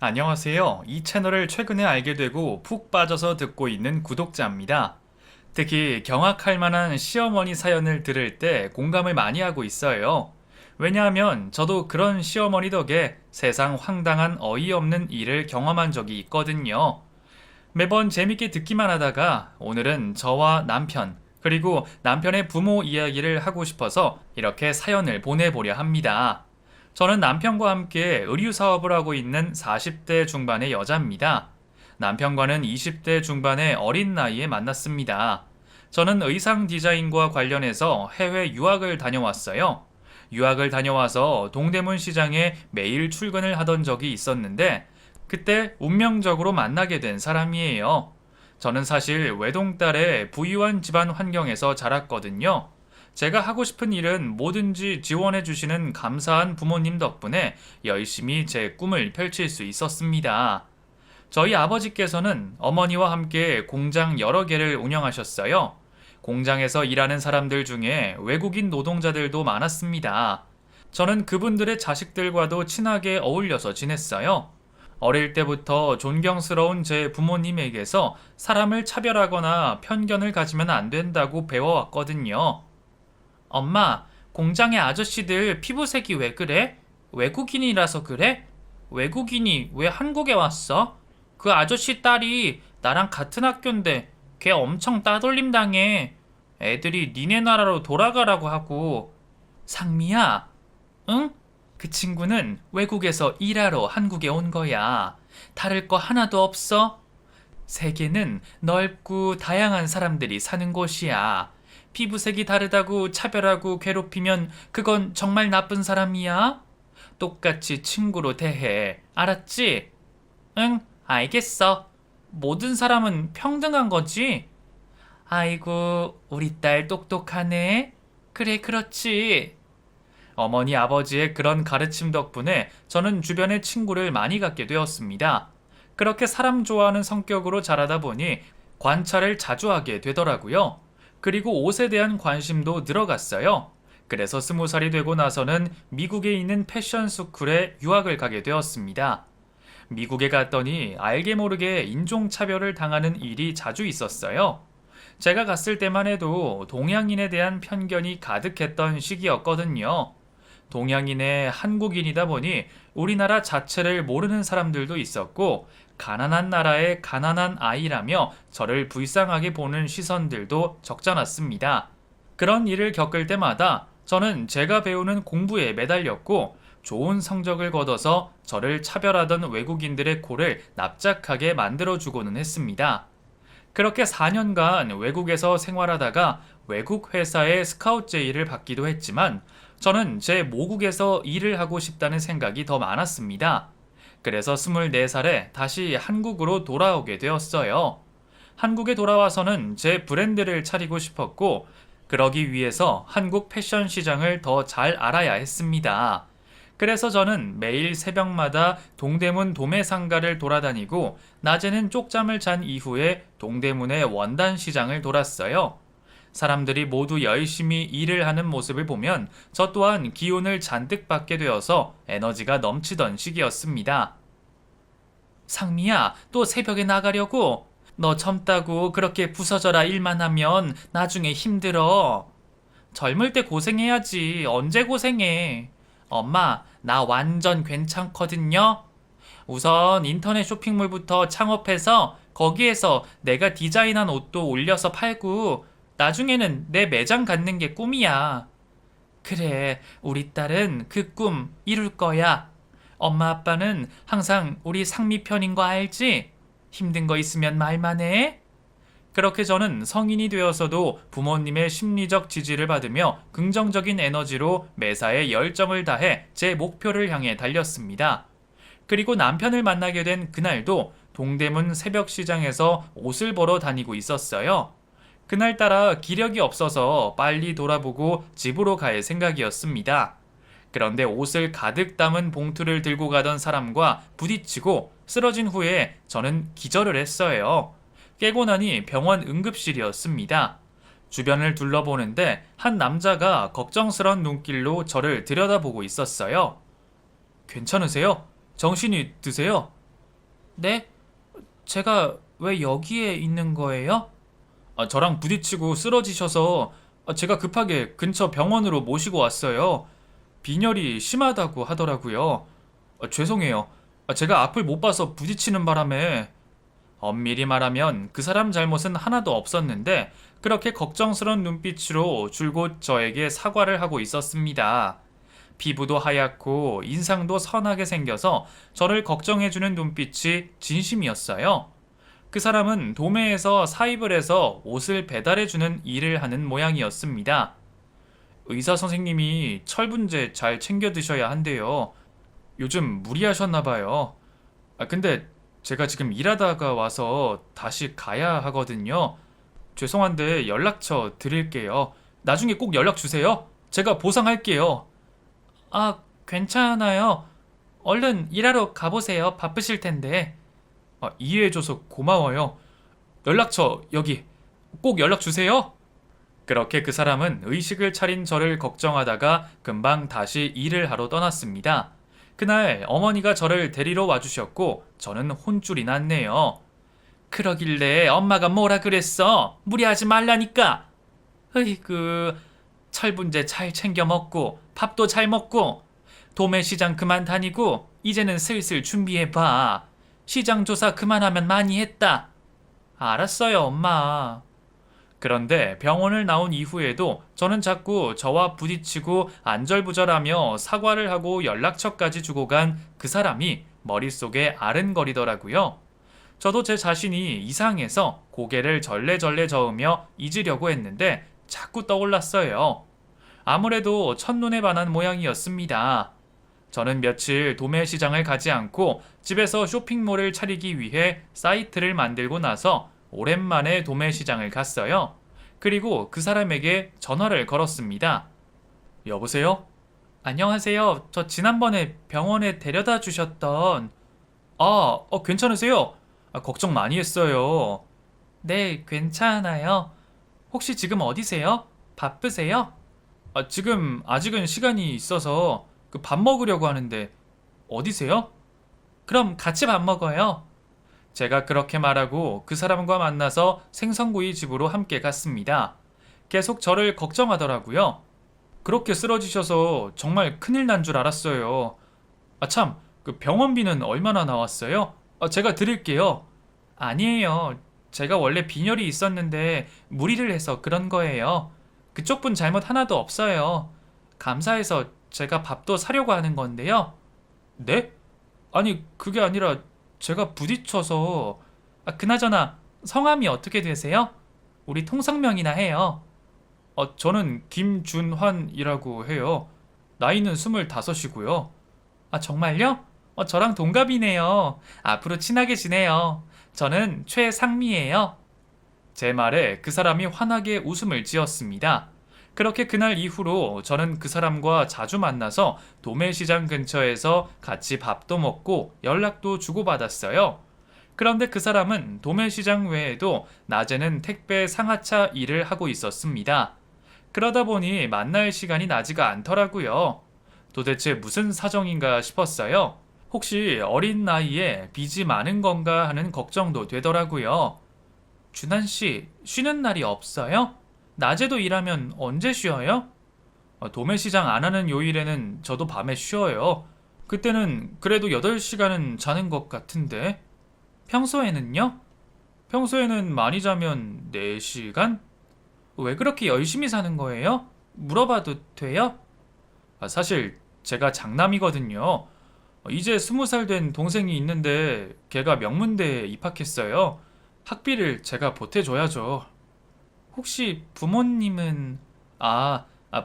안녕하세요. 이 채널을 최근에 알게 되고 푹 빠져서 듣고 있는 구독자입니다. 특히 경악할 만한 시어머니 사연을 들을 때 공감을 많이 하고 있어요. 왜냐하면 저도 그런 시어머니 덕에 세상 황당한 어이없는 일을 경험한 적이 있거든요. 매번 재밌게 듣기만 하다가 오늘은 저와 남편, 그리고 남편의 부모 이야기를 하고 싶어서 이렇게 사연을 보내보려 합니다. 저는 남편과 함께 의류 사업을 하고 있는 40대 중반의 여자입니다. 남편과는 20대 중반의 어린 나이에 만났습니다. 저는 의상 디자인과 관련해서 해외 유학을 다녀왔어요. 유학을 다녀와서 동대문 시장에 매일 출근을 하던 적이 있었는데 그때 운명적으로 만나게 된 사람이에요. 저는 사실 외동딸의 부유한 집안 환경에서 자랐거든요. 제가 하고 싶은 일은 뭐든지 지원해 주시는 감사한 부모님 덕분에 열심히 제 꿈을 펼칠 수 있었습니다. 저희 아버지께서는 어머니와 함께 공장 여러 개를 운영하셨어요. 공장에서 일하는 사람들 중에 외국인 노동자들도 많았습니다. 저는 그분들의 자식들과도 친하게 어울려서 지냈어요. 어릴 때부터 존경스러운 제 부모님에게서 사람을 차별하거나 편견을 가지면 안 된다고 배워왔거든요. 엄마, 공장의 아저씨들 피부색이 왜 그래? 외국인이라서 그래? 외국인이 왜 한국에 왔어? 그 아저씨 딸이 나랑 같은 학교인데 걔 엄청 따돌림 당해. 애들이 니네 나라로 돌아가라고 하고. 상미야, 응? 그 친구는 외국에서 일하러 한국에 온 거야. 다를 거 하나도 없어? 세계는 넓고 다양한 사람들이 사는 곳이야. 피부색이 다르다고 차별하고 괴롭히면 그건 정말 나쁜 사람이야? 똑같이 친구로 대해. 알았지? 응, 알겠어. 모든 사람은 평등한 거지? 아이고, 우리 딸 똑똑하네. 그래, 그렇지. 어머니 아버지의 그런 가르침 덕분에 저는 주변에 친구를 많이 갖게 되었습니다. 그렇게 사람 좋아하는 성격으로 자라다 보니 관찰을 자주 하게 되더라고요. 그리고 옷에 대한 관심도 늘어갔어요. 그래서 20살이 되고 나서는 미국에 있는 패션 스쿨에 유학을 가게 되었습니다. 미국에 갔더니 알게 모르게 인종차별을 당하는 일이 자주 있었어요. 제가 갔을 때만 해도 동양인에 대한 편견이 가득했던 시기였거든요. 동양인의 한국인이다 보니 우리나라 자체를 모르는 사람들도 있었고, 가난한 나라의 가난한 아이라며 저를 불쌍하게 보는 시선들도 적잖았습니다. 그런 일을 겪을 때마다 저는 제가 배우는 공부에 매달렸고, 좋은 성적을 거둬서 저를 차별하던 외국인들의 코를 납작하게 만들어주고는 했습니다. 그렇게 4년간 외국에서 생활하다가 외국 회사의 스카우트 제의를 받기도 했지만 저는 제 모국에서 일을 하고 싶다는 생각이 더 많았습니다. 그래서 24살에 다시 한국으로 돌아오게 되었어요. 한국에 돌아와서는 제 브랜드를 차리고 싶었고, 그러기 위해서 한국 패션 시장을 더 잘 알아야 했습니다. 그래서 저는 매일 새벽마다 동대문 도매상가를 돌아다니고, 낮에는 쪽잠을 잔 이후에 동대문의 원단 시장을 돌았어요. 사람들이 모두 열심히 일을 하는 모습을 보면 저 또한 기운을 잔뜩 받게 되어서 에너지가 넘치던 시기였습니다. 상미야, 또 새벽에 나가려고? 너 젊다고 그렇게 부서져라 일만 하면 나중에 힘들어. 젊을 때 고생해야지. 언제 고생해. 엄마, 나 완전 괜찮거든요. 우선 인터넷 쇼핑몰부터 창업해서 거기에서 내가 디자인한 옷도 올려서 팔고 나중에는 내 매장 갖는 게 꿈이야. 그래, 우리 딸은 그 꿈 이룰 거야. 엄마 아빠는 항상 우리 상미 편인 거 알지? 힘든 거 있으면 말만 해. 그렇게 저는 성인이 되어서도 부모님의 심리적 지지를 받으며 긍정적인 에너지로 매사에 열정을 다해 제 목표를 향해 달렸습니다. 그리고 남편을 만나게 된 그날도 동대문 새벽 시장에서 옷을 보러 다니고 있었어요. 그날따라 기력이 없어서 빨리 돌아보고 집으로 갈 생각이었습니다. 그런데 옷을 가득 담은 봉투를 들고 가던 사람과 부딪히고 쓰러진 후에 저는 기절을 했어요. 깨고 나니 병원 응급실이었습니다. 주변을 둘러보는데 한 남자가 걱정스런 눈길로 저를 들여다보고 있었어요. 괜찮으세요? 정신이 드세요? 네? 제가 왜 여기에 있는 거예요? 저랑 부딪히고 쓰러지셔서 제가 급하게 근처 병원으로 모시고 왔어요. 빈혈이 심하다고 하더라고요. 죄송해요. 제가 앞을 못 봐서 부딪히는 바람에. 엄밀히 말하면 그 사람 잘못은 하나도 없었는데 그렇게 걱정스런 눈빛으로 줄곧 저에게 사과를 하고 있었습니다. 피부도 하얗고 인상도 선하게 생겨서 저를 걱정해주는 눈빛이 진심이었어요. 그 사람은 도매에서 사입을 해서 옷을 배달해주는 일을 하는 모양이었습니다. 의사 선생님이 철분제 잘 챙겨 드셔야 한대요. 요즘 무리하셨나봐요. 근데 제가 지금 일하다가 와서 다시 가야 하거든요. 죄송한데 연락처 드릴게요. 나중에 꼭 연락 주세요. 제가 보상할게요. 아, 괜찮아요. 얼른 일하러 가보세요. 바쁘실 텐데. 이해해줘서 고마워요. 연락처 여기. 꼭 연락 주세요. 그렇게 그 사람은 의식을 차린 저를 걱정하다가 금방 다시 일을 하러 떠났습니다. 그날 어머니가 저를 데리러 와주셨고 저는 혼쭐이 났네요. 그러길래 엄마가 뭐라 그랬어? 무리하지 말라니까. 으이그, 철분제 잘 챙겨 먹고 밥도 잘 먹고 도매시장 그만 다니고 이제는 슬슬 준비해봐. 시장 조사 그만하면 많이 했다. 알았어요, 엄마. 그런데 병원을 나온 이후에도 저는 자꾸 저와 부딪히고 안절부절하며 사과를 하고 연락처까지 주고 간 그 사람이 머릿속에 아른거리더라고요. 저도 제 자신이 이상해서 고개를 절레절레 저으며 잊으려고 했는데 자꾸 떠올랐어요. 아무래도 첫눈에 반한 모양이었습니다. 저는 며칠 도매시장을 가지 않고 집에서 쇼핑몰을 차리기 위해 사이트를 만들고 나서 오랜만에 도매시장을 갔어요. 그리고 그 사람에게 전화를 걸었습니다. 여보세요? 안녕하세요. 저 지난번에 병원에 데려다 주셨던. 괜찮으세요? 걱정 많이 했어요. 네, 괜찮아요. 혹시 지금 어디세요? 바쁘세요? 지금 아직은 시간이 있어서 그 밥 먹으려고 하는데 어디세요? 그럼 같이 밥 먹어요. 제가 그렇게 말하고 그 사람과 만나서 생선구이 집으로 함께 갔습니다. 계속 저를 걱정하더라고요. 그렇게 쓰러지셔서 정말 큰일 난 줄 알았어요. 참, 그 병원비는 얼마나 나왔어요? 제가 드릴게요. 아니에요. 제가 원래 빈혈이 있었는데 무리를 해서 그런 거예요. 그쪽 분 잘못 하나도 없어요. 감사해서 제가 밥도 사려고 하는 건데요. 네? 아니, 그게 아니라 제가 부딪혀서. 그나저나 성함이 어떻게 되세요? 우리 통성명이나 해요. 저는 김준환이라고 해요. 나이는 25이고요. 정말요? 저랑 동갑이네요. 앞으로 친하게 지내요. 저는 최상미예요. 제 말에 그 사람이 환하게 웃음을 지었습니다. 그렇게 그날 이후로 저는 그 사람과 자주 만나서 도매시장 근처에서 같이 밥도 먹고 연락도 주고받았어요. 그런데 그 사람은 도매시장 외에도 낮에는 택배 상하차 일을 하고 있었습니다. 그러다 보니 만날 시간이 나지가 않더라고요. 도대체 무슨 사정인가 싶었어요. 혹시 어린 나이에 빚이 많은 건가 하는 걱정도 되더라고요. 준한 씨, 쉬는 날이 없어요? 낮에도 일하면 언제 쉬어요? 도매시장 안 하는 요일에는 저도 밤에 쉬어요. 그때는 그래도 8시간은 자는 것 같은데. 평소에는요? 평소에는 많이 자면 4시간? 왜 그렇게 열심히 사는 거예요? 물어봐도 돼요? 사실 제가 장남이거든요. 이제 20살 된 동생이 있는데 걔가 명문대에 입학했어요. 학비를 제가 보태줘야죠. 혹시 부모님은.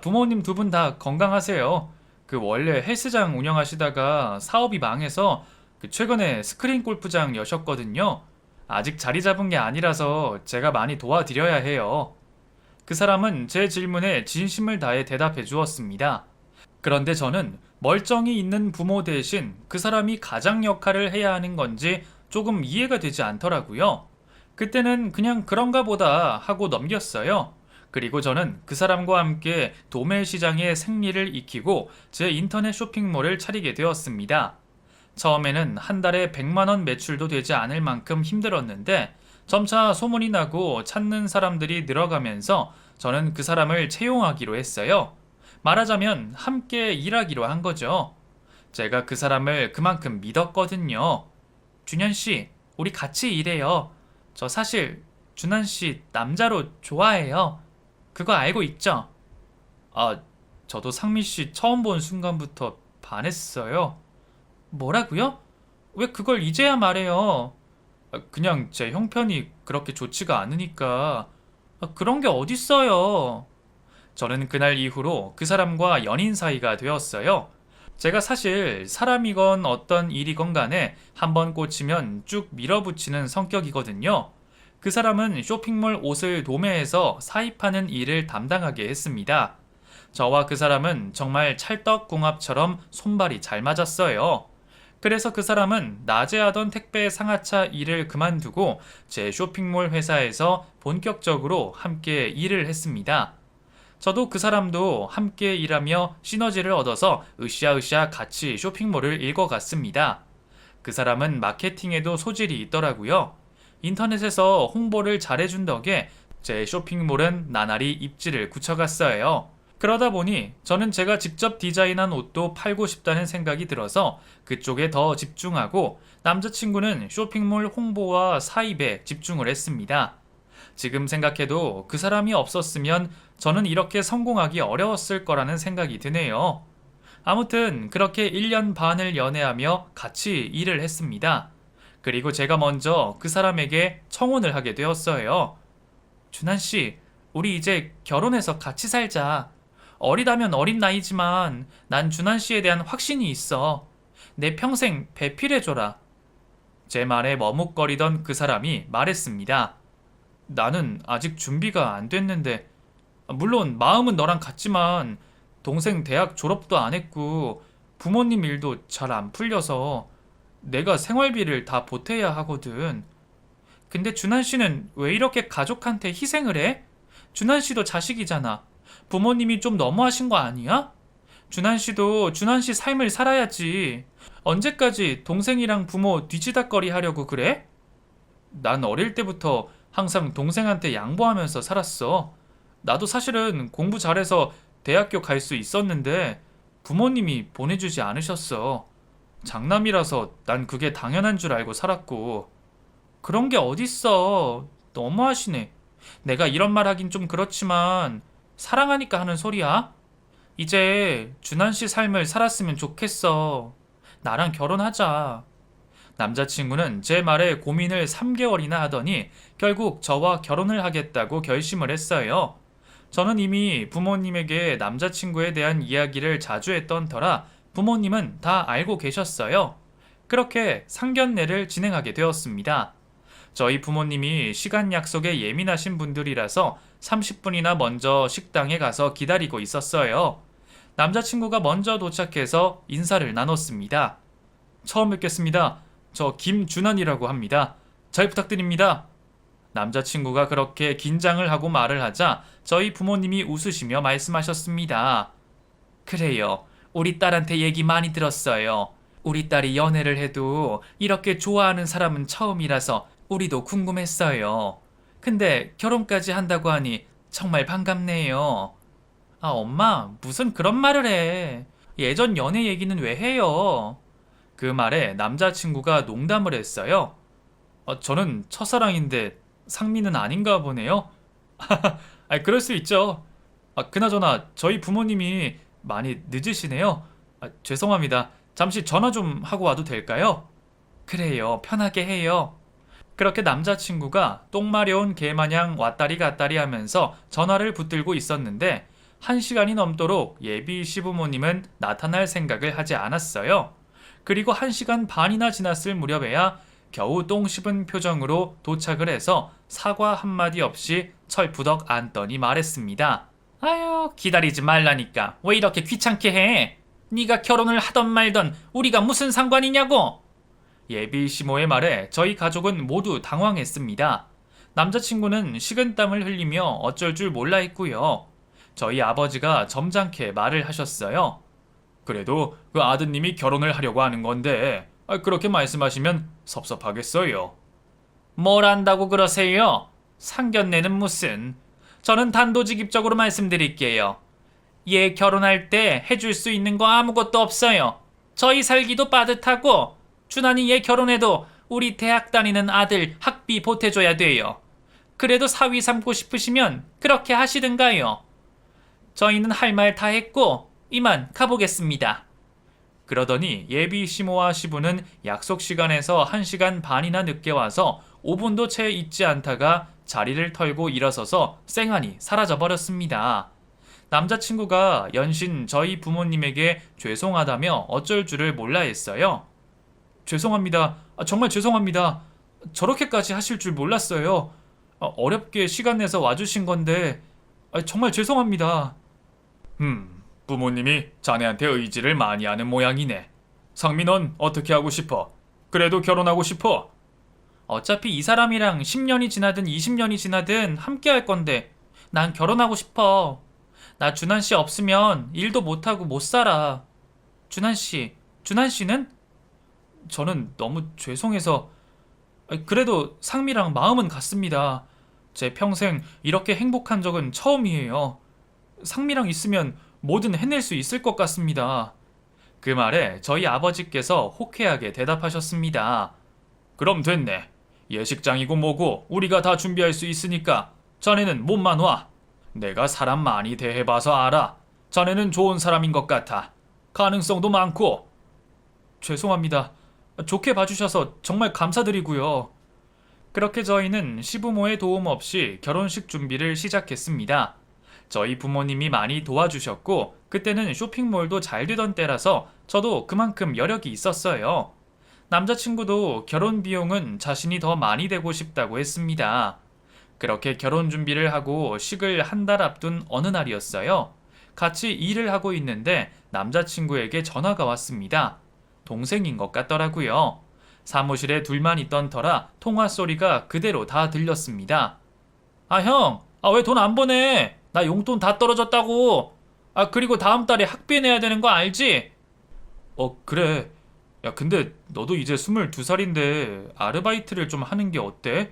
부모님 두 분 다 건강하세요. 그 원래 헬스장 운영하시다가 사업이 망해서 그 최근에 스크린 골프장 여셨거든요. 아직 자리 잡은 게 아니라서 제가 많이 도와드려야 해요. 그 사람은 제 질문에 진심을 다해 대답해 주었습니다. 그런데 저는 멀쩡히 있는 부모 대신 그 사람이 가장 역할을 해야 하는 건지 조금 이해가 되지 않더라고요. 그때는 그냥 그런가 보다 하고 넘겼어요. 그리고 저는 그 사람과 함께 도매시장의 생리를 익히고 제 인터넷 쇼핑몰을 차리게 되었습니다. 처음에는 한 달에 100만 원 매출도 되지 않을 만큼 힘들었는데 점차 소문이 나고 찾는 사람들이 늘어가면서 저는 그 사람을 채용하기로 했어요. 말하자면 함께 일하기로 한 거죠. 제가 그 사람을 그만큼 믿었거든요. 준현 씨, 우리 같이 일해요. 저 사실 준환 씨 남자로 좋아해요. 그거 알고 있죠? 아, 저도 상미 씨 처음 본 순간부터 반했어요. 뭐라고요? 왜 그걸 이제야 말해요? 그냥 제 형편이 그렇게 좋지가 않으니까. 그런 게 어딨어요. 저는 그날 이후로 그 사람과 연인 사이가 되었어요. 제가 사실 사람이건 어떤 일이건 간에 한번 꽂히면 쭉 밀어붙이는 성격이거든요. 그 사람은 쇼핑몰 옷을 도매해서 사입하는 일을 담당하게 했습니다. 저와 그 사람은 정말 찰떡궁합처럼 손발이 잘 맞았어요. 그래서 그 사람은 낮에 하던 택배 상하차 일을 그만두고 제 쇼핑몰 회사에서 본격적으로 함께 일을 했습니다. 저도 그 사람도 함께 일하며 시너지를 얻어서 으쌰으쌰 같이 쇼핑몰을 읽어갔습니다. 그 사람은 마케팅에도 소질이 있더라고요. 인터넷에서 홍보를 잘해준 덕에 제 쇼핑몰은 나날이 입지를 굳혀갔어요. 그러다 보니 저는 제가 직접 디자인한 옷도 팔고 싶다는 생각이 들어서 그쪽에 더 집중하고 남자친구는 쇼핑몰 홍보와 사입에 집중을 했습니다. 지금 생각해도 그 사람이 없었으면 저는 이렇게 성공하기 어려웠을 거라는 생각이 드네요. 아무튼 그렇게 1년 반을 연애하며 같이 일을 했습니다. 그리고 제가 먼저 그 사람에게 청혼을 하게 되었어요. 준한 씨, 우리 이제 결혼해서 같이 살자. 어리다면 어린 나이지만 난 준한 씨에 대한 확신이 있어. 내 평생 배필해줘라. 제 말에 머뭇거리던 그 사람이 말했습니다. 나는 아직 준비가 안 됐는데, 물론 마음은 너랑 같지만 동생 대학 졸업도 안 했고 부모님 일도 잘 안 풀려서 내가 생활비를 다 보태야 하거든. 근데 준한 씨는 왜 이렇게 가족한테 희생을 해? 준한 씨도 자식이잖아. 부모님이 좀 너무하신 거 아니야? 준한 씨도 준한 씨 삶을 살아야지. 언제까지 동생이랑 부모 뒤치다꺼리 하려고 그래? 난 어릴 때부터 항상 동생한테 양보하면서 살았어. 나도 사실은 공부 잘해서 대학교 갈 수 있었는데 부모님이 보내주지 않으셨어. 장남이라서 난 그게 당연한 줄 알고 살았고. 그런 게 어딨어. 너무하시네. 내가 이런 말 하긴 좀 그렇지만 사랑하니까 하는 소리야. 이제 준한 씨 삶을 살았으면 좋겠어. 나랑 결혼하자. 남자친구는 제 말에 고민을 3개월이나 하더니 결국 저와 결혼을 하겠다고 결심을 했어요. 저는 이미 부모님에게 남자친구에 대한 이야기를 자주 했던 터라 부모님은 다 알고 계셨어요. 그렇게 상견례를 진행하게 되었습니다. 저희 부모님이 시간 약속에 예민하신 분들이라서 30분이나 먼저 식당에 가서 기다리고 있었어요. 남자친구가 먼저 도착해서 인사를 나눴습니다. 처음 뵙겠습니다. 저 김준환이라고 합니다. 잘 부탁드립니다. 남자친구가 그렇게 긴장을 하고 말을 하자 저희 부모님이 웃으시며 말씀하셨습니다. 그래요. 우리 딸한테 얘기 많이 들었어요. 우리 딸이 연애를 해도 이렇게 좋아하는 사람은 처음이라서 우리도 궁금했어요. 근데 결혼까지 한다고 하니 정말 반갑네요. 아, 엄마, 무슨 그런 말을 해. 예전 연애 얘기는 왜 해요? 그 말에 남자친구가 농담을 했어요. 저는 첫사랑인데 상미는 아닌가 보네요. 그럴 수 있죠. 그나저나 저희 부모님이 많이 늦으시네요. 죄송합니다. 잠시 전화 좀 하고 와도 될까요? 그래요. 편하게 해요. 그렇게 남자친구가 똥 마려운 개마냥 왔다리 갔다리 하면서 전화를 붙들고 있었는데 1시간이 넘도록 예비 시부모님은 나타날 생각을 하지 않았어요. 그리고 1시간 반이나 지났을 무렵에야 겨우 똥 씹은 표정으로 도착을 해서 사과 한마디 없이 철부덕 앉더니 말했습니다. 아유, 기다리지 말라니까 왜 이렇게 귀찮게 해? 네가 결혼을 하던 말던 우리가 무슨 상관이냐고? 예비 시모의 말에 저희 가족은 모두 당황했습니다. 남자친구는 식은땀을 흘리며 어쩔 줄 몰라 했고요. 저희 아버지가 점잖게 말을 하셨어요. 그래도 그 아드님이 결혼을 하려고 하는 건데 그렇게 말씀하시면 섭섭하겠어요. 뭘 안다고 그러세요? 상견례는 무슨. 저는 단도직입적으로 말씀드릴게요. 얘 결혼할 때 해줄 수 있는 거 아무것도 없어요. 저희 살기도 빠듯하고 준환이 얘 결혼해도 우리 대학 다니는 아들 학비 보태줘야 돼요. 그래도 사위 삼고 싶으시면 그렇게 하시든가요. 저희는 할 말 다 했고 이만 가보겠습니다. 그러더니 예비 시모와 시부는 약속 시간에서 1시간 반이나 늦게 와서 5분도 채 있지 않다가 자리를 털고 일어서서 쌩하니 사라져버렸습니다. 남자친구가 연신 저희 부모님에게 죄송하다며 어쩔 줄을 몰라 했어요. 죄송합니다. 정말 죄송합니다. 저렇게까지 하실 줄 몰랐어요. 어렵게 시간 내서 와주신 건데 정말 죄송합니다. 부모님이 자네한테 의지를 많이 하는 모양이네. 상미 넌 어떻게 하고 싶어? 그래도 결혼하고 싶어? 어차피 이 사람이랑 10년이 지나든 20년이 지나든 함께 할 건데 난 결혼하고 싶어. 나 준환 씨 없으면 일도 못하고 못 살아. 준환 씨는? 저는 너무 죄송해서. 그래도 상미랑 마음은 같습니다. 제 평생 이렇게 행복한 적은 처음이에요. 상미랑 있으면 뭐든 해낼 수 있을 것 같습니다. 그 말에 저희 아버지께서 호쾌하게 대답하셨습니다. 그럼 됐네. 예식장이고 뭐고 우리가 다 준비할 수 있으니까 자네는 몸만 와. 내가 사람 많이 대해봐서 알아. 자네는 좋은 사람인 것 같아. 가능성도 많고. 죄송합니다. 좋게 봐주셔서 정말 감사드리고요. 그렇게 저희는 시부모의 도움 없이 결혼식 준비를 시작했습니다. 저희 부모님이 많이 도와주셨고 그때는 쇼핑몰도 잘 되던 때라서 저도 그만큼 여력이 있었어요. 남자친구도 결혼 비용은 자신이 더 많이 대고 싶다고 했습니다. 그렇게 결혼 준비를 하고 식을 한 달 앞둔 어느 날이었어요. 같이 일을 하고 있는데 남자친구에게 전화가 왔습니다. 동생인 것 같더라고요. 사무실에 둘만 있던 터라 통화 소리가 그대로 다 들렸습니다. 형, 왜 돈 안 보내? 나 용돈 다 떨어졌다고. 그리고 다음 달에 학비 내야 되는 거 알지? 그래. 야, 근데 너도 이제 22살인데 아르바이트를 좀 하는 게 어때?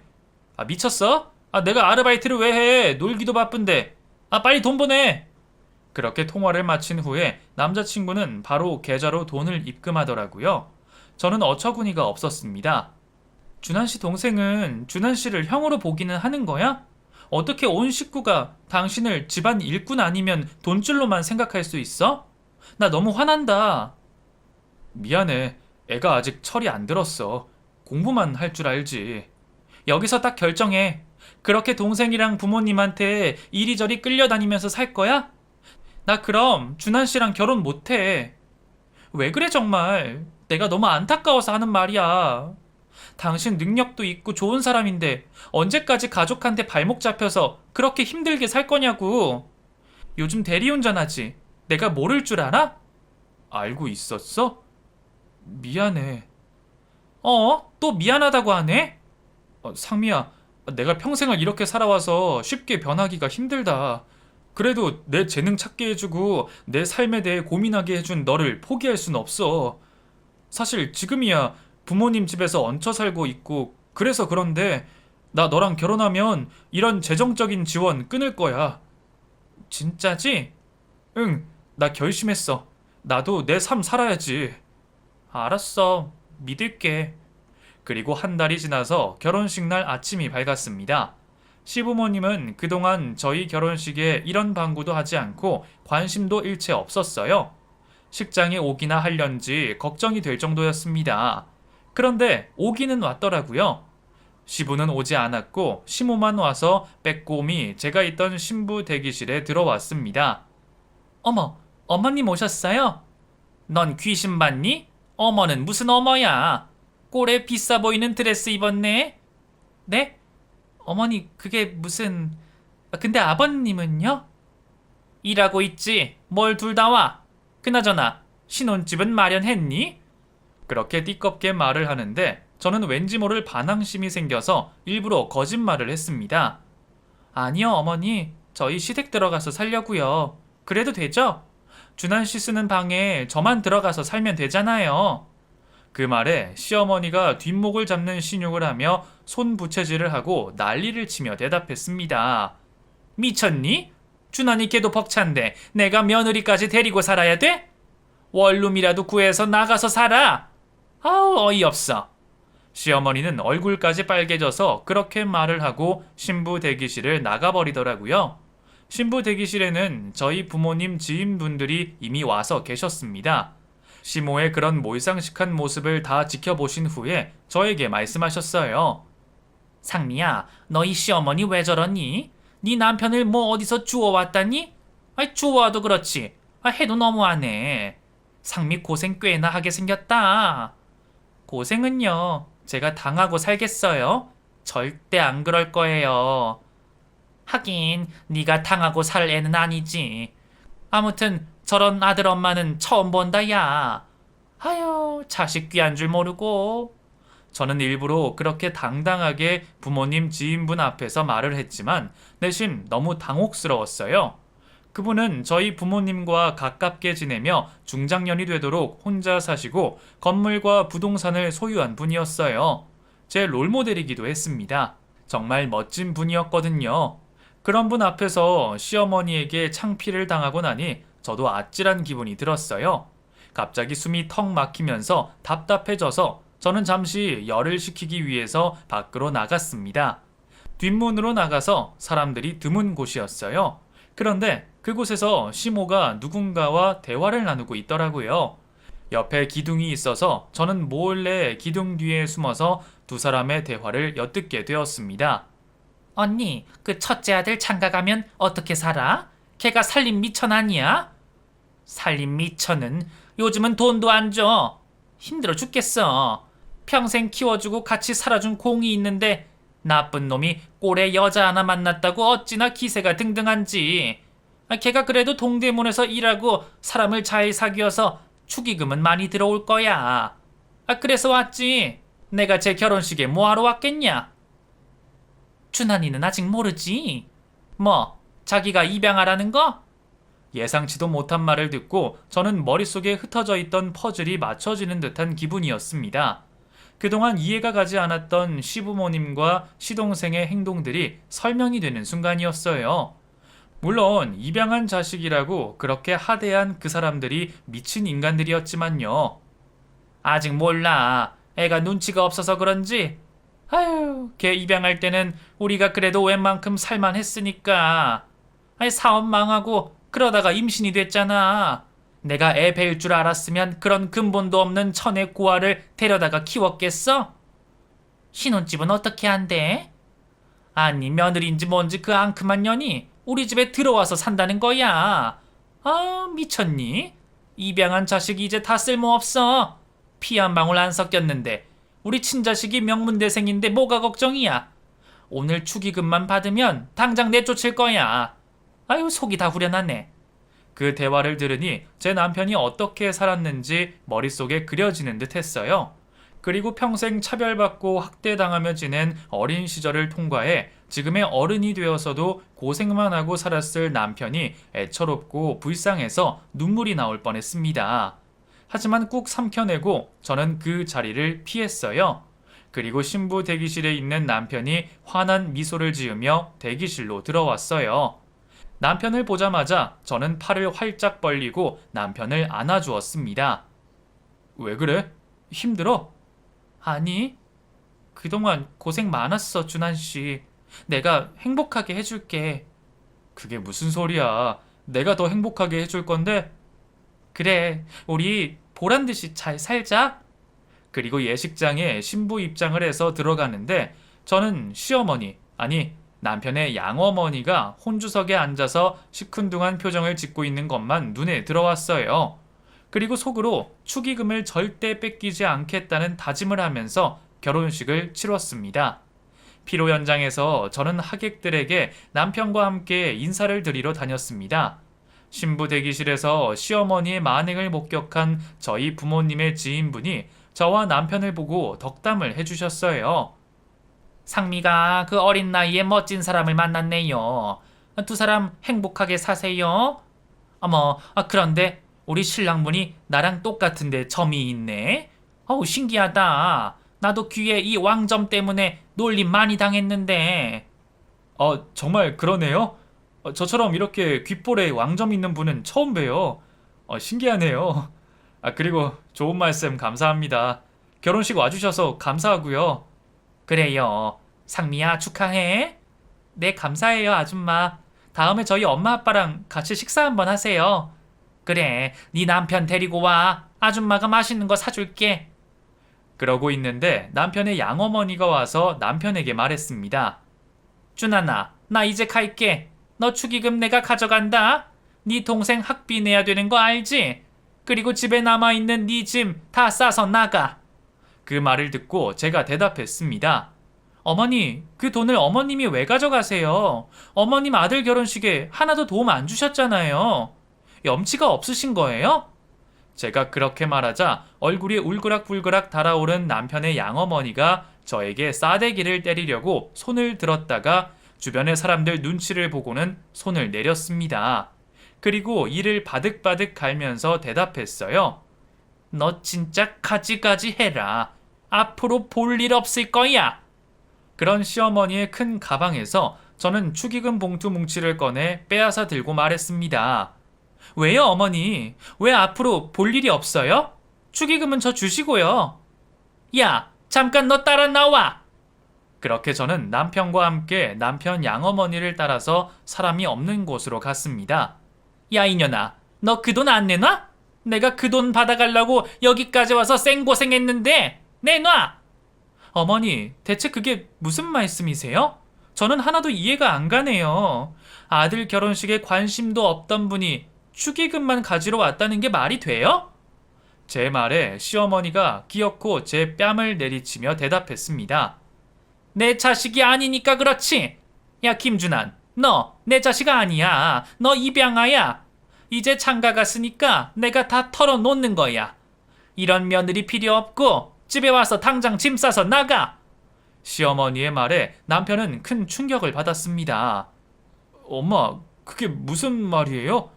미쳤어? 내가 아르바이트를 왜 해? 놀기도 바쁜데. 빨리 돈 보내. 그렇게 통화를 마친 후에 남자친구는 바로 계좌로 돈을 입금하더라고요. 저는 어처구니가 없었습니다. 준환 씨 동생은 준환 씨를 형으로 보기는 하는 거야? 어떻게 온 식구가 당신을 집안 일꾼 아니면 돈줄로만 생각할 수 있어? 나 너무 화난다. 미안해. 애가 아직 철이 안 들었어. 공부만 할 줄 알지. 여기서 딱 결정해. 그렇게 동생이랑 부모님한테 이리저리 끌려다니면서 살 거야? 나 그럼 준환 씨랑 결혼 못해. 왜 그래 정말. 내가 너무 안타까워서 하는 말이야. 당신 능력도 있고 좋은 사람인데 언제까지 가족한테 발목 잡혀서 그렇게 힘들게 살 거냐고. 요즘 대리운전하지. 내가 모를 줄 알아? 알고 있었어? 미안해. 또 미안하다고 하네? 상미야, 내가 평생을 이렇게 살아와서 쉽게 변하기가 힘들다. 그래도 내 재능 찾게 해주고 내 삶에 대해 고민하게 해준 너를 포기할 순 없어. 사실 지금이야 부모님 집에서 얹혀 살고 있고 그래서 그런데 나 너랑 결혼하면 이런 재정적인 지원 끊을 거야. 진짜지? 응, 나 결심했어. 나도 내 삶 살아야지. 알았어. 믿을게. 그리고 한 달이 지나서 결혼식 날 아침이 밝았습니다. 시부모님은 그동안 저희 결혼식에 이런 방구도 하지 않고 관심도 일체 없었어요. 식장에 오기나 할련지 걱정이 될 정도였습니다. 그런데 오기는 왔더라고요. 시부는 오지 않았고 시모만 와서 빼꼼히 제가 있던 신부 대기실에 들어왔습니다. 어머, 어머님 오셨어요? 넌 귀신 봤니? 어머는 무슨 어머야? 꼴에 비싸 보이는 드레스 입었네? 네? 어머니 그게 무슨... 근데 아버님은요? 일하고 있지. 뭘 둘 다 와. 그나저나 신혼집은 마련했니? 그렇게 띠껍게 말을 하는데 저는 왠지 모를 반항심이 생겨서 일부러 거짓말을 했습니다. 아니요 어머니. 저희 시댁 들어가서 살려고요. 그래도 되죠? 준환 씨 쓰는 방에 저만 들어가서 살면 되잖아요. 그 말에 시어머니가 뒷목을 잡는 신용을 하며 손부채질을 하고 난리를 치며 대답했습니다. 미쳤니? 준하니 걔도 벅찬데 내가 며느리까지 데리고 살아야 돼? 원룸이라도 구해서 나가서 살아. 아우 어이없어. 시어머니는 얼굴까지 빨개져서 그렇게 말을 하고 신부 대기실을 나가버리더라고요. 신부 대기실에는 저희 부모님 지인분들이 이미 와서 계셨습니다. 시모의 그런 몰상식한 모습을 다 지켜보신 후에 저에게 말씀하셨어요. 상미야, 너희 시어머니 왜 저러니? 네 남편을 뭐 어디서 주워왔다니? 주워와도 그렇지. 해도 너무하네. 상미 고생 꽤나 하게 생겼다. 고생은요, 제가 당하고 살겠어요? 절대 안 그럴 거예요. 하긴 네가 당하고 살 애는 아니지. 아무튼 저런 아들 엄마는 처음 본다 야. 아유, 자식 귀한 줄 모르고. 저는 일부러 그렇게 당당하게 부모님 지인분 앞에서 말을 했지만 내심 너무 당혹스러웠어요. 그분은 저희 부모님과 가깝게 지내며 중장년이 되도록 혼자 사시고 건물과 부동산을 소유한 분이었어요. 제 롤모델이기도 했습니다. 정말 멋진 분이었거든요. 그런 분 앞에서 시어머니에게 창피를 당하고 나니 저도 아찔한 기분이 들었어요. 갑자기 숨이 턱 막히면서 답답해져서 저는 잠시 열을 식히기 위해서 밖으로 나갔습니다. 뒷문으로 나가서 사람들이 드문 곳이었어요. 그런데 그곳에서 시모가 누군가와 대화를 나누고 있더라고요. 옆에 기둥이 있어서 저는 몰래 기둥 뒤에 숨어서 두 사람의 대화를 엿듣게 되었습니다. 언니, 그 첫째 아들 장가 가면 어떻게 살아? 걔가 살림 미천 아니야? 살림 미천은 요즘은 돈도 안 줘. 힘들어 죽겠어. 평생 키워주고 같이 살아준 공이 있는데 나쁜 놈이 꼴에 여자 하나 만났다고 어찌나 기세가 등등한지. 걔가 그래도 동대문에서 일하고 사람을 잘 사귀어서 축의금은 많이 들어올 거야. 그래서 왔지. 내가 제 결혼식에 뭐하러 왔겠냐? 준하니는 아직 모르지. 뭐, 자기가 입양하라는 거? 예상치도 못한 말을 듣고 저는 머릿속에 흩어져 있던 퍼즐이 맞춰지는 듯한 기분이었습니다. 그동안 이해가 가지 않았던 시부모님과 시동생의 행동들이 설명이 되는 순간이었어요. 물론 입양한 자식이라고 그렇게 하대한 그 사람들이 미친 인간들이었지만요. 아직 몰라. 애가 눈치가 없어서 그런지. 아유, 걔 입양할 때는 우리가 그래도 웬만큼 살만했으니까. 사업 망하고 그러다가 임신이 됐잖아. 내가 애 뵐 줄 알았으면 그런 근본도 없는 천의 고아를 데려다가 키웠겠어? 신혼집은 어떻게 한대? 아니, 며느리인지 뭔지 그 앙큼한 년이 우리 집에 들어와서 산다는 거야. 아, 미쳤니? 입양한 자식이 이제 다 쓸모없어. 피 한 방울 안 섞였는데 우리 친자식이 명문대생인데 뭐가 걱정이야. 오늘 축의금만 받으면 당장 내쫓을 거야. 아유, 속이 다 후련하네. 그 대화를 들으니 제 남편이 어떻게 살았는지 머릿속에 그려지는 듯 했어요. 그리고 평생 차별받고 학대당하며 지낸 어린 시절을 통과해 지금의 어른이 되어서도 고생만 하고 살았을 남편이 애처롭고 불쌍해서 눈물이 나올 뻔했습니다. 하지만 꾹 삼켜내고 저는 그 자리를 피했어요. 그리고 신부 대기실에 있는 남편이 환한 미소를 지으며 대기실로 들어왔어요. 남편을 보자마자 저는 팔을 활짝 벌리고 남편을 안아주었습니다. 왜 그래? 힘들어? 아니, 그동안 고생 많았어, 준한씨. 내가 행복하게 해줄게. 그게 무슨 소리야. 내가 더 행복하게 해줄 건데? 그래, 우리 보란듯이 잘 살자. 그리고 예식장에 신부 입장을 해서 들어가는데 저는 시어머니, 아니 남편의 양어머니가 혼주석에 앉아서 시큰둥한 표정을 짓고 있는 것만 눈에 들어왔어요. 그리고 속으로 축의금을 절대 뺏기지 않겠다는 다짐을 하면서 결혼식을 치렀습니다. 피로 연장에서 저는 하객들에게 남편과 함께 인사를 드리러 다녔습니다. 신부 대기실에서 시어머니의 만행을 목격한 저희 부모님의 지인분이 저와 남편을 보고 덕담을 해주셨어요. 상미가 그 어린 나이에 멋진 사람을 만났네요. 두 사람 행복하게 사세요. 어머, 그런데 우리 신랑분이 나랑 똑같은데 점이 있네. 어우, 신기하다. 나도 귀에 이 왕점 때문에 놀림 많이 당했는데. 정말 그러네요. 저처럼 이렇게 귓볼에 왕점 있는 분은 처음 봬요. 신기하네요. 그리고 좋은 말씀 감사합니다. 결혼식 와주셔서 감사하고요. 그래요. 상미야, 축하해. 네, 감사해요, 아줌마. 다음에 저희 엄마 아빠랑 같이 식사 한번 하세요. 그래, 네 남편 데리고 와. 아줌마가 맛있는 거 사줄게. 그러고 있는데 남편의 양어머니가 와서 남편에게 말했습니다. 준하나, 나 이제 갈게. 너 축의금 내가 가져간다. 네 동생 학비 내야 되는 거 알지? 그리고 집에 남아있는 네 짐 다 싸서 나가. 그 말을 듣고 제가 대답했습니다. 어머니, 그 돈을 어머님이 왜 가져가세요? 어머님 아들 결혼식에 하나도 도움 안 주셨잖아요. 염치가 없으신 거예요? 제가 그렇게 말하자 얼굴이 울그락불그락 달아오른 남편의 양어머니가 저에게 싸대기를 때리려고 손을 들었다가 주변의 사람들 눈치를 보고는 손을 내렸습니다. 그리고 이를 바득바득 갈면서 대답했어요. 너 진짜 가지가지 해라. 앞으로 볼 일 없을 거야. 그런 시어머니의 큰 가방에서 저는 축의금 봉투 뭉치를 꺼내 빼앗아 들고 말했습니다. 왜요, 어머니? 왜 앞으로 볼 일이 없어요? 축의금은 저 주시고요. 야, 잠깐 너 따라 나와! 그렇게 저는 남편과 함께 남편 양어머니를 따라서 사람이 없는 곳으로 갔습니다. 야, 이년아, 너 그 돈 안 내놔? 내가 그 돈 받아가려고 여기까지 와서 생고생했는데 내놔! 어머니, 대체 그게 무슨 말씀이세요? 저는 하나도 이해가 안 가네요. 아들 결혼식에 관심도 없던 분이 축의금만 가지러 왔다는 게 말이 돼요? 제 말에 시어머니가 기어코 제 뺨을 내리치며 대답했습니다. 내 자식이 아니니까 그렇지. 야, 김준환, 너 내 자식 아니야. 너 입양아야. 이제 장가 갔으니까 내가 다 털어놓는 거야. 이런 며느리 필요 없고 집에 와서 당장 짐 싸서 나가. 시어머니의 말에 남편은 큰 충격을 받았습니다. 엄마, 그게 무슨 말이에요?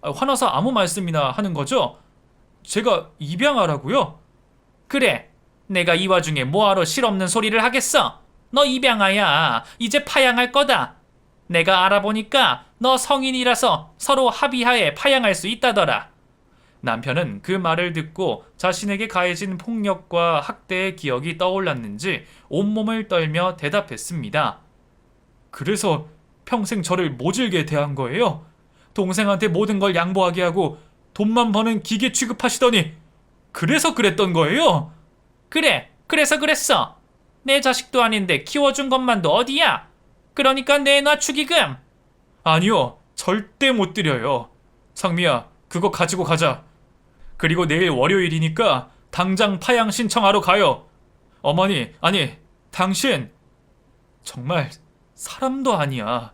화나서 아무 말씀이나 하는 거죠? 제가 입양아라고요? 그래, 내가 이 와중에 뭐하러 실없는 소리를 하겠어? 너 입양아야. 이제 파양할 거다. 내가 알아보니까 너 성인이라서 서로 합의하에 파양할 수 있다더라. 남편은 그 말을 듣고 자신에게 가해진 폭력과 학대의 기억이 떠올랐는지 온몸을 떨며 대답했습니다. 그래서 평생 저를 모질게 대한 거예요? 동생한테 모든 걸 양보하게 하고 돈만 버는 기계 취급하시더니 그래서 그랬던 거예요? 그래, 그래서 그랬어. 내 자식도 아닌데 키워준 것만도 어디야? 그러니까 내놔 축의금. 아니요, 절대 못 드려요. 상미야, 그거 가지고 가자. 그리고 내일 월요일이니까 당장 파양 신청하러 가요. 어머니, 아니, 당신 정말 사람도 아니야.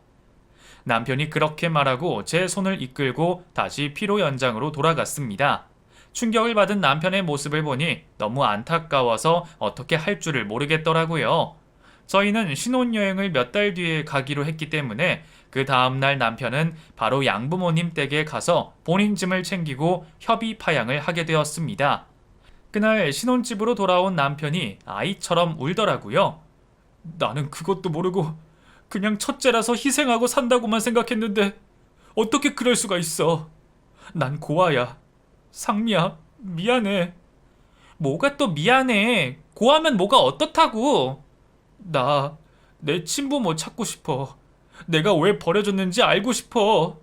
남편이 그렇게 말하고 제 손을 이끌고 다시 피로 연장으로 돌아갔습니다. 충격을 받은 남편의 모습을 보니 너무 안타까워서 어떻게 할 줄을 모르겠더라고요. 저희는 신혼여행을 몇 달 뒤에 가기로 했기 때문에 그 다음날 남편은 바로 양부모님 댁에 가서 본인 짐을 챙기고 협의 파양을 하게 되었습니다. 그날 신혼집으로 돌아온 남편이 아이처럼 울더라고요. 나는 그것도 모르고 그냥 첫째라서 희생하고 산다고만 생각했는데 어떻게 그럴 수가 있어. 난 고아야. 상미야, 미안해. 뭐가 또 미안해. 고아면 뭐가 어떻다고. 나 내 친부모 찾고 싶어. 내가 왜 버려졌는지 알고 싶어.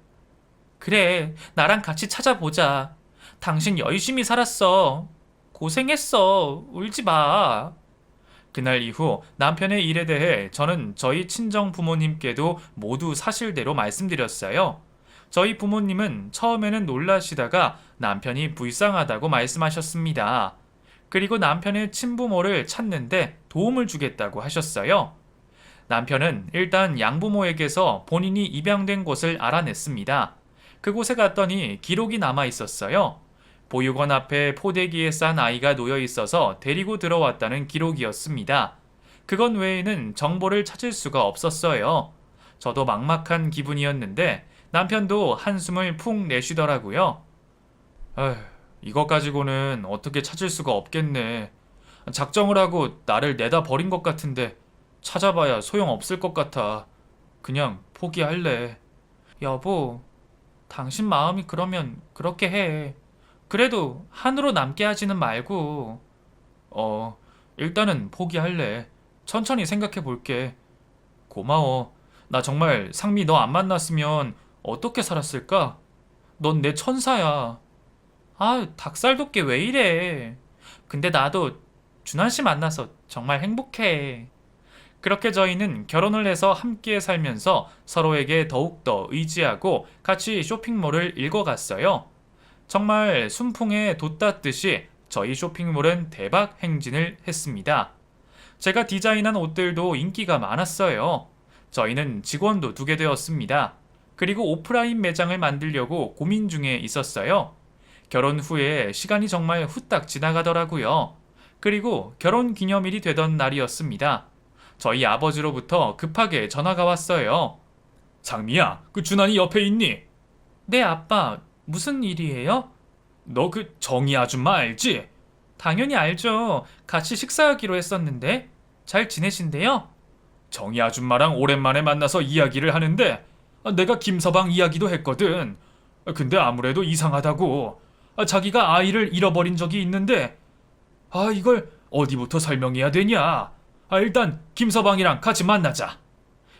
그래, 나랑 같이 찾아보자. 당신 열심히 살았어. 고생했어. 울지 마. 그날 이후 남편의 일에 대해 저는 저희 친정 부모님께도 모두 사실대로 말씀드렸어요. 저희 부모님은 처음에는 놀라시다가 남편이 불쌍하다고 말씀하셨습니다. 그리고 남편의 친부모를 찾는데 도움을 주겠다고 하셨어요. 남편은 일단 양부모에게서 본인이 입양된 곳을 알아냈습니다. 그곳에 갔더니 기록이 남아 있었어요. 보육원 앞에 포대기에 싼 아이가 놓여 있어서 데리고 들어왔다는 기록이었습니다. 그것 외에는 정보를 찾을 수가 없었어요. 저도 막막한 기분이었는데 남편도 한숨을 푹 내쉬더라고요. 이것 가지고는 어떻게 찾을 수가 없겠네. 작정을 하고 나를 내다 버린 것 같은데 찾아봐야 소용없을 것 같아. 그냥 포기할래. 여보, 당신 마음이 그러면 그렇게 해. 그래도 한으로 남게 하지는 말고. 어, 일단은 포기할래. 천천히 생각해 볼게. 고마워. 나 정말 상미 너 안 만났으면 어떻게 살았을까? 넌 내 천사야. 아, 닭살 돋게 왜 이래. 근데 나도 준환 씨 만나서 정말 행복해. 그렇게 저희는 결혼을 해서 함께 살면서 서로에게 더욱더 의지하고 같이 쇼핑몰을 읽어갔어요. 정말 순풍에 돛땄듯이 저희 쇼핑몰은 대박 행진을 했습니다. 제가 디자인한 옷들도 인기가 많았어요. 저희는 직원도 두게 되었습니다. 그리고 오프라인 매장을 만들려고 고민 중에 있었어요. 결혼 후에 시간이 정말 후딱 지나가더라고요. 그리고 결혼 기념일이 되던 날이었습니다. 저희 아버지로부터 급하게 전화가 왔어요. 장미야, 그 준환이 옆에 있니? 네, 아빠. 무슨 일이에요? 너 그 정희 아줌마 알지? 당연히 알죠. 같이 식사하기로 했었는데. 잘 지내신대요? 정희 아줌마랑 오랜만에 만나서 이야기를 하는데 내가 김서방 이야기도 했거든. 근데 아무래도 이상하다고. 자기가 아이를 잃어버린 적이 있는데 이걸 어디부터 설명해야 되냐? 일단 김서방이랑 같이 만나자.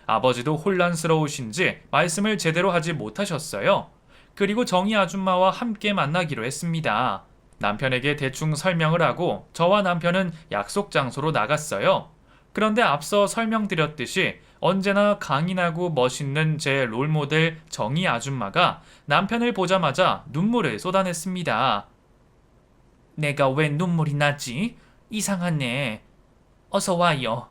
아버지도 혼란스러우신지 말씀을 제대로 하지 못하셨어요. 그리고 정희 아줌마와 함께 만나기로 했습니다. 남편에게 대충 설명을 하고 저와 남편은 약속 장소로 나갔어요. 그런데 앞서 설명드렸듯이 언제나 강인하고 멋있는 제 롤모델 정희 아줌마가 남편을 보자마자 눈물을 쏟아냈습니다. 내가 왜 눈물이 나지? 이상하네. 어서 와요.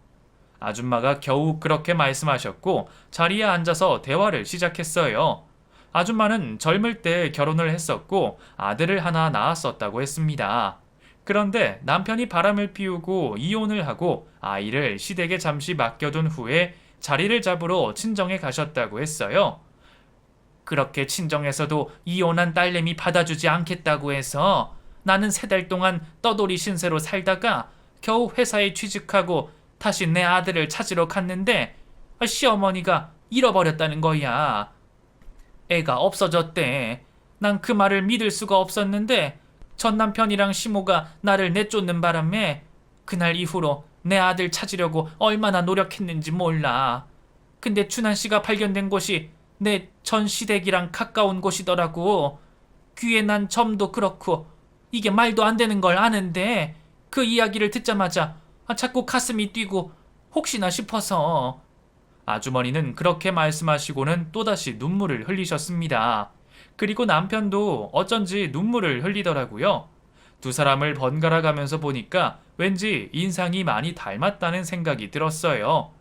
아줌마가 겨우 그렇게 말씀하셨고 자리에 앉아서 대화를 시작했어요. 아줌마는 젊을 때 결혼을 했었고 아들을 하나 낳았었다고 했습니다. 그런데 남편이 바람을 피우고 이혼을 하고 아이를 시댁에 잠시 맡겨둔 후에 자리를 잡으러 친정에 가셨다고 했어요. 그렇게 친정에서도 이혼한 딸내미 받아주지 않겠다고 해서 나는 3달 동안 떠돌이 신세로 살다가 겨우 회사에 취직하고 다시 내 아들을 찾으러 갔는데 시어머니가 잃어버렸다는 거야. 애가 없어졌대. 난 그 말을 믿을 수가 없었는데 전 남편이랑 시모가 나를 내쫓는 바람에 그날 이후로 내 아들 찾으려고 얼마나 노력했는지 몰라. 근데 준환 씨가 발견된 곳이 내 전 시댁이랑 가까운 곳이더라고. 귀에 난 점도 그렇고 이게 말도 안 되는 걸 아는데 그 이야기를 듣자마자 자꾸 가슴이 뛰고 혹시나 싶어서. 아주머니는 그렇게 말씀하시고는 또다시 눈물을 흘리셨습니다. 그리고 남편도 어쩐지 눈물을 흘리더라고요. 두 사람을 번갈아 가면서 보니까 왠지 인상이 많이 닮았다는 생각이 들었어요.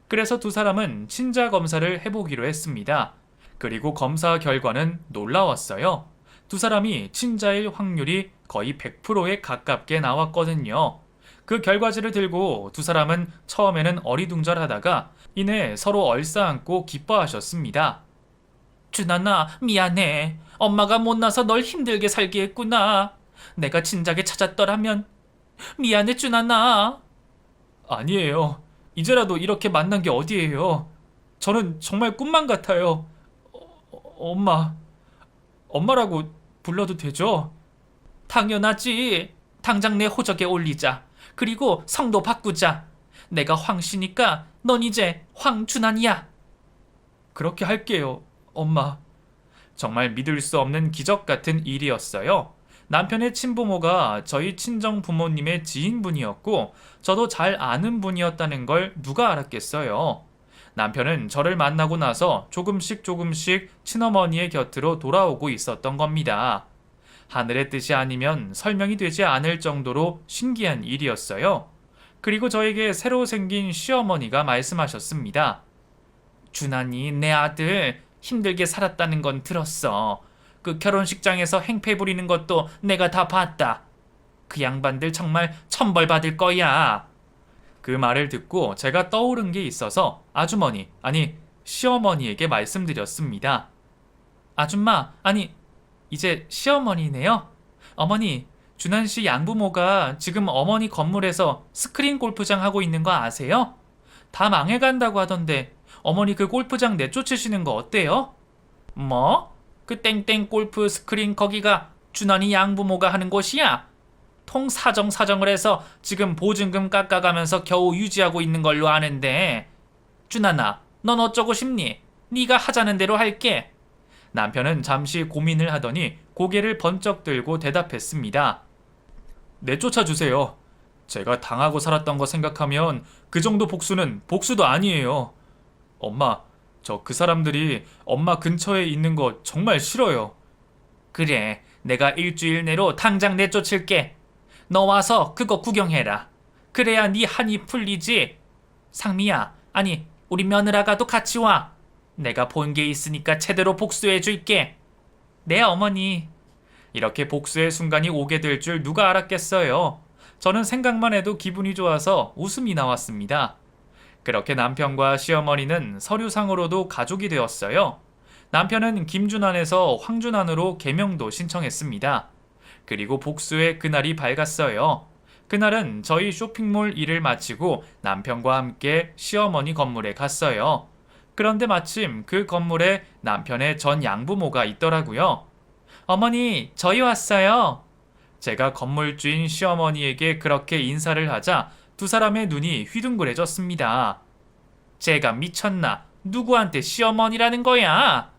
그래서 두 사람은 친자 검사를 해보기로 했습니다. 그리고 검사 결과는 놀라웠어요. 두 사람이 친자일 확률이 거의 100%에 가깝게 나왔거든요. 그 결과지를 들고 두 사람은 처음에는 어리둥절하다가 이내 서로 얼싸안고 기뻐하셨습니다. 준환아, 미안해. 엄마가 못나서 널 힘들게 살게 했구나. 내가 진작에 찾았더라면. 미안해, 준환아. 아니에요. 이제라도 이렇게 만난 게 어디예요. 저는 정말 꿈만 같아요. 엄마. 엄마라고 불러도 되죠? 당연하지. 당장 내 호적에 올리자. 그리고 성도 바꾸자. 내가 황씨니까 넌 이제 황준환이야. 그렇게 할게요, 엄마. 정말 믿을 수 없는 기적 같은 일이었어요. 남편의 친부모가 저희 친정 부모님의 지인분이었고 저도 잘 아는 분이었다는 걸 누가 알았겠어요. 남편은 저를 만나고 나서 조금씩 친어머니의 곁으로 돌아오고 있었던 겁니다. 하늘의 뜻이 아니면 설명이 되지 않을 정도로 신기한 일이었어요. 그리고 저에게 새로 생긴 시어머니가 말씀하셨습니다. 준환이 내 아들 힘들게 살았다는 건 들었어. 그 결혼식장에서 행패 부리는 것도 내가 다 봤다. 그 양반들 정말 천벌 받을 거야. 그 말을 듣고 제가 떠오른 게 있어서 아주머니, 아니 시어머니에게 말씀드렸습니다. 아줌마, 아니 이제 시어머니네요. 어머니, 준한 씨 양부모가 지금 어머니 건물에서 스크린 골프장 하고 있는 거 아세요? 다 망해간다고 하던데 어머니 그 골프장 내쫓으시는 거 어때요? 뭐? 그 땡땡 골프 스크린 거기가 준환이 양부모가 하는 곳이야? 통 사정을 해서 지금 보증금 깎아가면서 겨우 유지하고 있는 걸로 아는데. 준환아, 넌 어쩌고 싶니? 네가 하자는 대로 할게. 남편은 잠시 고민을 하더니 고개를 번쩍 들고 대답했습니다. 내쫓아 주세요. 제가 당하고 살았던 거 생각하면 그 정도 복수는 복수도 아니에요. 엄마, 저 그 사람들이 엄마 근처에 있는 거 정말 싫어요. 그래, 내가 일주일 내로 당장 내쫓을게. 너 와서 그거 구경해라. 그래야 네 한이 풀리지. 상미야, 아니 우리 며느라가도 같이 와. 내가 본 게 있으니까 제대로 복수해 줄게. 네 어머니. 이렇게 복수의 순간이 오게 될 줄 누가 알았겠어요. 저는 생각만 해도 기분이 좋아서 웃음이 나왔습니다. 그렇게 남편과 시어머니는 서류상으로도 가족이 되었어요. 남편은 김준환에서 황준환으로 개명도 신청했습니다. 그리고 복수의 그날이 밝았어요. 그날은 저희 쇼핑몰 일을 마치고 남편과 함께 시어머니 건물에 갔어요. 그런데 마침 그 건물에 남편의 전 양부모가 있더라고요. 어머니, 저희 왔어요. 제가 건물주인 시어머니에게 그렇게 인사를 하자 두 사람의 눈이 휘둥그레졌습니다. 제가 미쳤나? 누구한테 시어머니라는 거야?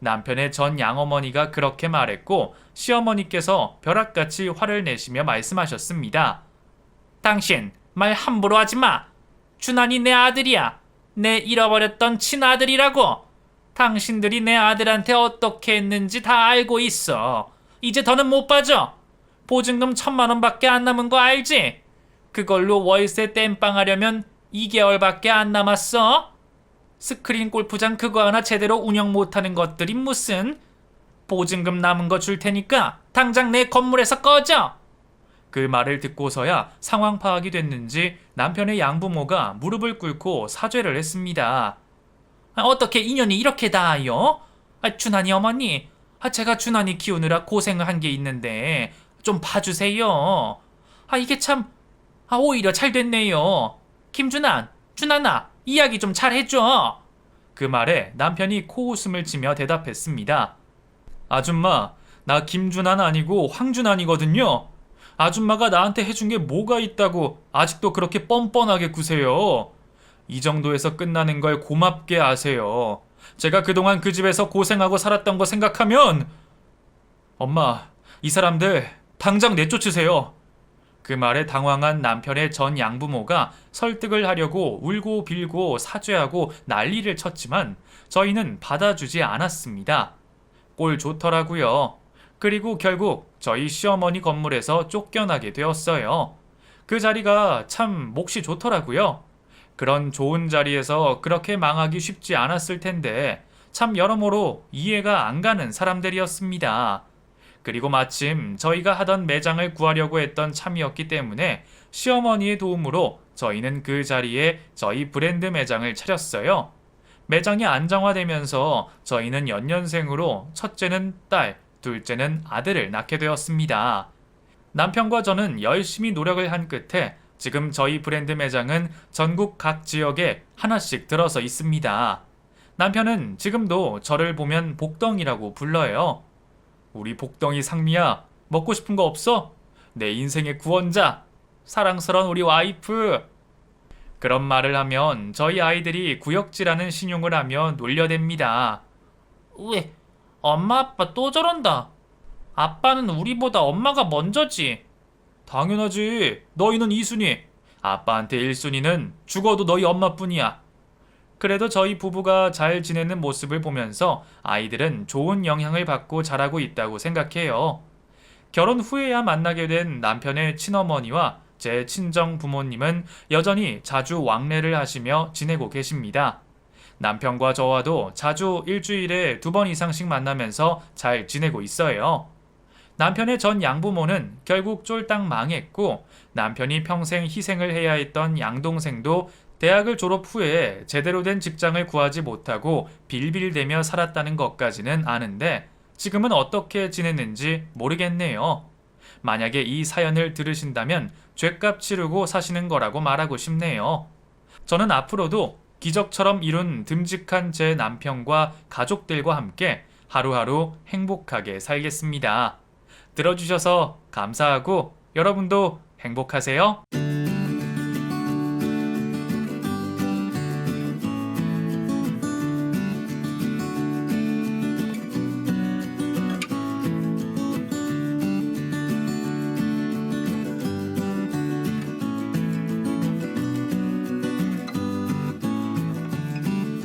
남편의 전 양어머니가 그렇게 말했고 시어머니께서 벼락같이 화를 내시며 말씀하셨습니다. 당신 말 함부로 하지 마. 준환이 내 아들이야. 내 잃어버렸던 친아들이라고. 당신들이 내 아들한테 어떻게 했는지 다 알고 있어. 이제 더는 못 봐줘. 보증금 1,000만 원밖에 안 남은 거 알지? 그걸로 월세 땜빵하려면 2개월밖에 안 남았어. 스크린 골프장 그거 하나 제대로 운영 못하는 것들이 무슨. 보증금 남은 거 줄 테니까 당장 내 건물에서 꺼져. 그 말을 듣고서야 상황 파악이 됐는지 남편의 양부모가 무릎을 꿇고 사죄를 했습니다. 어떻게 인연이 이렇게 닿아요? 준환이 어머니, 제가 준환이 키우느라 고생을 한 게 있는데 좀 봐주세요. 이게 참 오히려 잘 됐네요. 김준환, 준환아, 이야기 좀 잘 해줘. 그 말에 남편이 코웃음을 치며 대답했습니다. 아줌마, 나 김준환 아니고 황준환이거든요. 아줌마가 나한테 해준 게 뭐가 있다고 아직도 그렇게 뻔뻔하게 구세요. 이 정도에서 끝나는 걸 고맙게 아세요. 제가 그동안 그 집에서 고생하고 살았던 거 생각하면. 엄마, 이 사람들 당장 내쫓으세요. 그 말에 당황한 남편의 전 양부모가 설득을 하려고 울고 빌고 사죄하고 난리를 쳤지만 저희는 받아주지 않았습니다. 꼴 좋더라고요. 그리고 결국 저희 시어머니 건물에서 쫓겨나게 되었어요. 그 자리가 참 몫이 좋더라고요. 그런 좋은 자리에서 그렇게 망하기 쉽지 않았을 텐데 참 여러모로 이해가 안 가는 사람들이었습니다. 그리고 마침 저희가 하던 매장을 구하려고 했던 참이었기 때문에 시어머니의 도움으로 저희는 그 자리에 저희 브랜드 매장을 차렸어요. 매장이 안정화되면서 저희는 연년생으로 첫째는 딸, 둘째는 아들을 낳게 되었습니다. 남편과 저는 열심히 노력을 한 끝에 지금 저희 브랜드 매장은 전국 각 지역에 하나씩 들어서 있습니다. 남편은 지금도 저를 보면 복덩이라고 불러요. 우리 복덩이 상미야, 먹고 싶은 거 없어? 내 인생의 구원자, 사랑스러운 우리 와이프. 그런 말을 하면 저희 아이들이 구역질하는 신용을 하며 놀려댑니다. 왜? 엄마 아빠 또 저런다. 아빠는 우리보다 엄마가 먼저지. 당연하지. 너희는 2순위. 아빠한테 1순위는 죽어도 너희 엄마뿐이야. 그래도 저희 부부가 잘 지내는 모습을 보면서 아이들은 좋은 영향을 받고 자라고 있다고 생각해요. 결혼 후에야 만나게 된 남편의 친어머니와 제 친정 부모님은 여전히 자주 왕래를 하시며 지내고 계십니다. 남편과 저와도 자주 일주일에 2번 이상씩 만나면서 잘 지내고 있어요. 남편의 전 양부모는 결국 쫄딱 망했고 남편이 평생 희생을 해야 했던 양동생도 대학을 졸업 후에 제대로 된 직장을 구하지 못하고 빌빌대며 살았다는 것까지는 아는데 지금은 어떻게 지냈는지 모르겠네요. 만약에 이 사연을 들으신다면 죗값 치르고 사시는 거라고 말하고 싶네요. 저는 앞으로도 기적처럼 이룬 듬직한 제 남편과 가족들과 함께 하루하루 행복하게 살겠습니다. 들어주셔서 감사하고 여러분도 행복하세요.